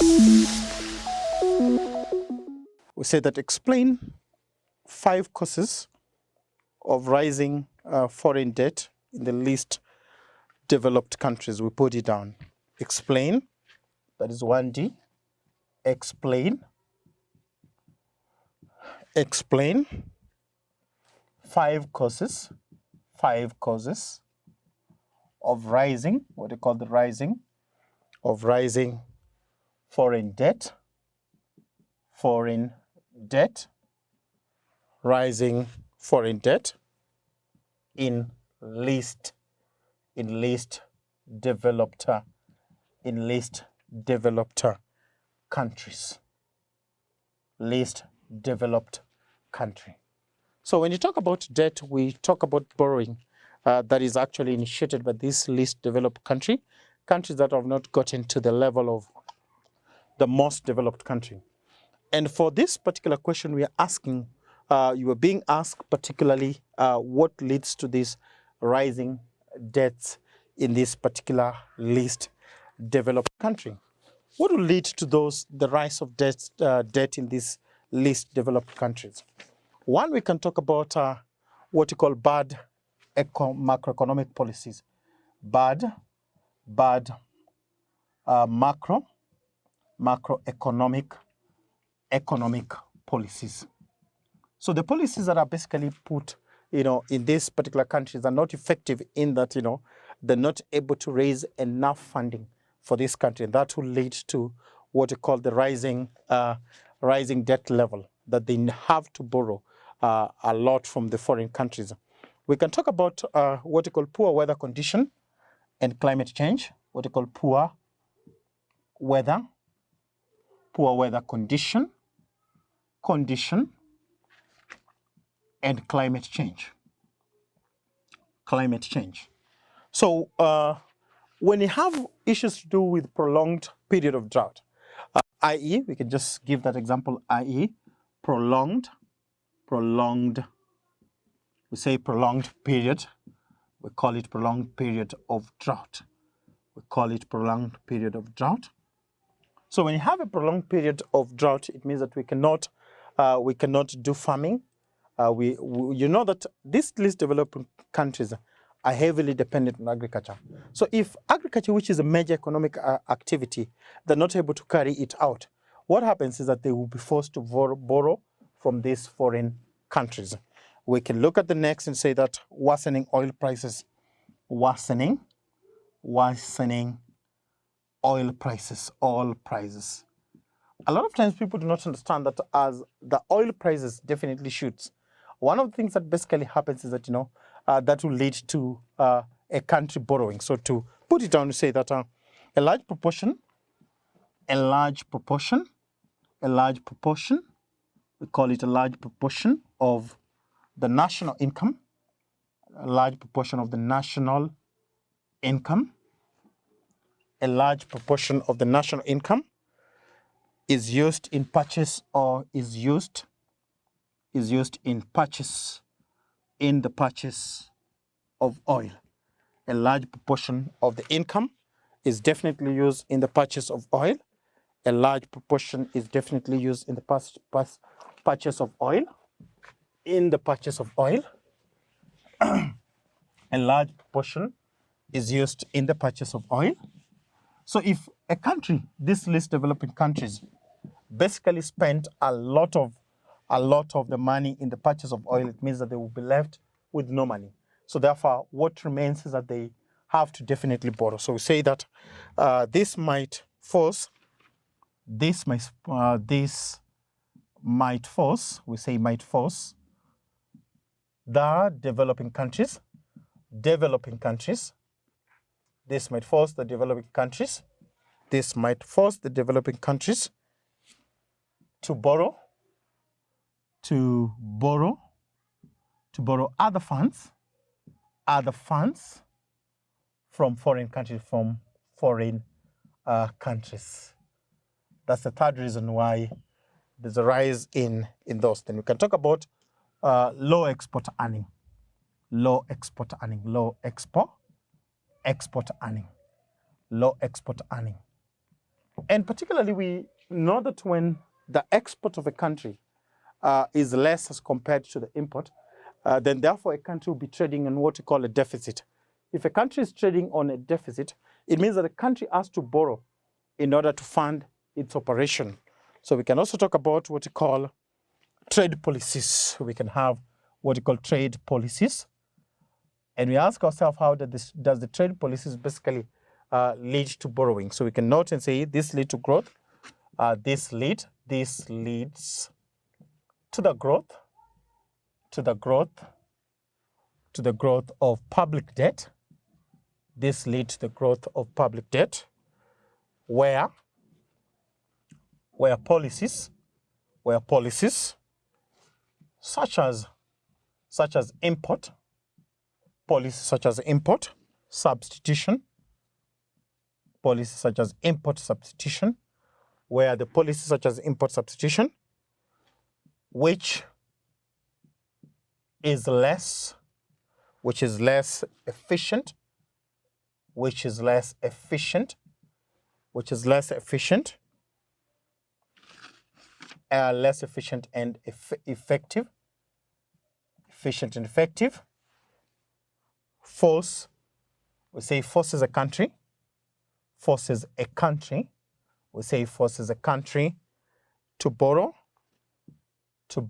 We say that explain 5 causes of rising foreign debt in the least developed countries. We put it down. Explain, that is 1D. Explain 5 causes of rising, what they call the rising foreign debt, rising foreign debt in least developed countries. Least developed country. So when you talk about debt, we talk about borrowing that is actually initiated by this least developed countries that have not gotten to the level of the most developed country. And for this particular question, we are asking, you are being asked particularly what leads to this rising debts in this particular least developed country. What will lead to the rise of debt in these least developed countries? One, we can talk about what you call bad macroeconomic policies. Bad macroeconomic policies. So the policies that are basically put, in these particular countries are not effective in that, they're not able to raise enough funding for this country. And that will lead to what you call the rising debt level, that they have to borrow a lot from the foreign countries. We can talk about what you call poor weather condition and climate change. What you call poor weather condition and climate change. So when you have issues to do with prolonged period of drought, i.e., we can just give that example, i.e., prolonged, we say prolonged period, we call it prolonged period of drought. So when you have a prolonged period of drought, it means that we cannot do farming. You know that these least developed countries are heavily dependent on agriculture. So if agriculture, which is a major economic activity, they're not able to carry it out, what happens is that they will be forced to borrow from these foreign countries. We can look at the next and say that worsening oil prices. Worsening oil prices. A lot of times people do not understand that as the oil prices definitely shoots, one of the things that basically happens is that, that will lead to a country borrowing. So to put it down, to say that a large proportion, we call it a large proportion of the national income, is used in purchase or is used in the purchase of oil. A large proportion of the income is definitely used in the purchase of oil. A large proportion is definitely used in the purchase of oil. A large proportion is used in the purchase of oil. So if a country, these least developing countries, basically spent a lot of the money in the purchase of oil, it means that they will be left with no money. So therefore, what remains is that they have to definitely borrow. So we say that this might force the developing countries. This might force the developing countries to borrow other funds from foreign countries. That's the third reason why there's a rise in those. Then we can talk about low export earning. Low export earning. And particularly, we know that when the export of a country is less as compared to the import, then therefore a country will be trading on what we call a deficit. If a country is trading on a deficit, it means that the country has to borrow in order to fund its operation. So we can also talk about what we call trade policies. We can have what we call trade policies. And we ask ourselves, how does the trade policies basically lead to borrowing? So we can note and say this leads to growth. This leads to the growth of public debt. This leads to the growth of public debt, where policies such as import, policies such as import substitution, where the policies such as import substitution, which is less efficient and effective, forces a country to borrow to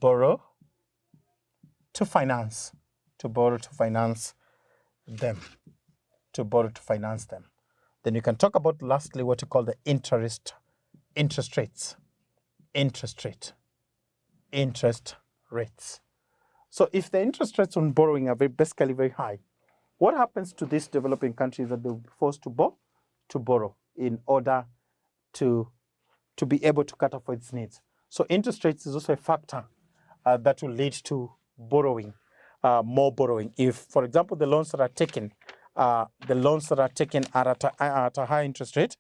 finance them. Then you can talk about lastly what you call the interest rates. So if the interest rates on borrowing are basically very high, what happens to these developing countries that they'll be forced to borrow in order to be able to cater for its needs? So interest rates is also a factor that will lead to borrowing, more borrowing. If, for example, the loans that are taken are at a high interest rate,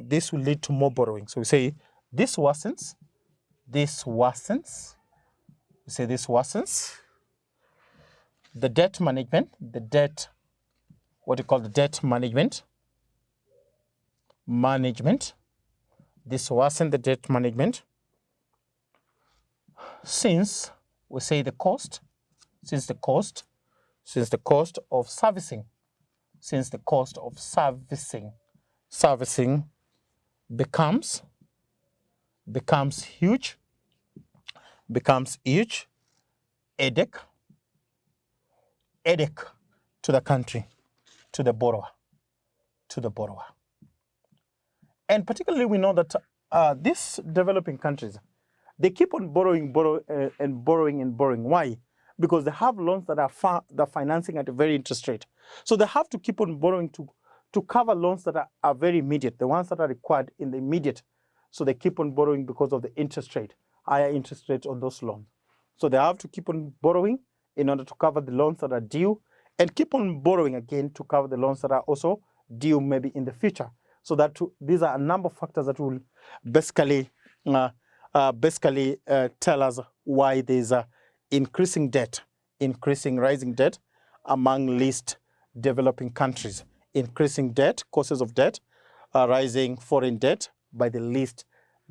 this will lead to more borrowing. So we say this worsens. The debt management, this worsens the debt management, since we say the cost of servicing becomes huge, headache to the country, to the borrower. And particularly we know that these developing countries, they keep on borrowing. Why? Because they have loans that are financing at a very interest rate. So they have to keep on borrowing to cover loans that are very immediate, the ones that are required in the immediate. So they keep on borrowing because of the interest rate, higher interest rate on those loans. So they have to keep on borrowing in order to cover the loans that are due, and keep on borrowing again to cover the loans that are also due maybe in the future. So that these are a number of factors that will basically tell us why there's a rising debt among least developing countries. Increasing debt, causes of debt, rising foreign debt by the least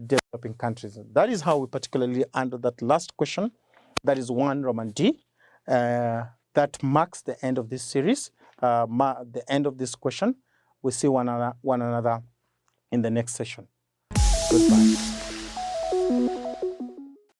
developing countries. That is how we particularly answer that last question. That is 1 Roman D. That marks the end of this series, the end of this question. We'll see one another in the next session. Goodbye.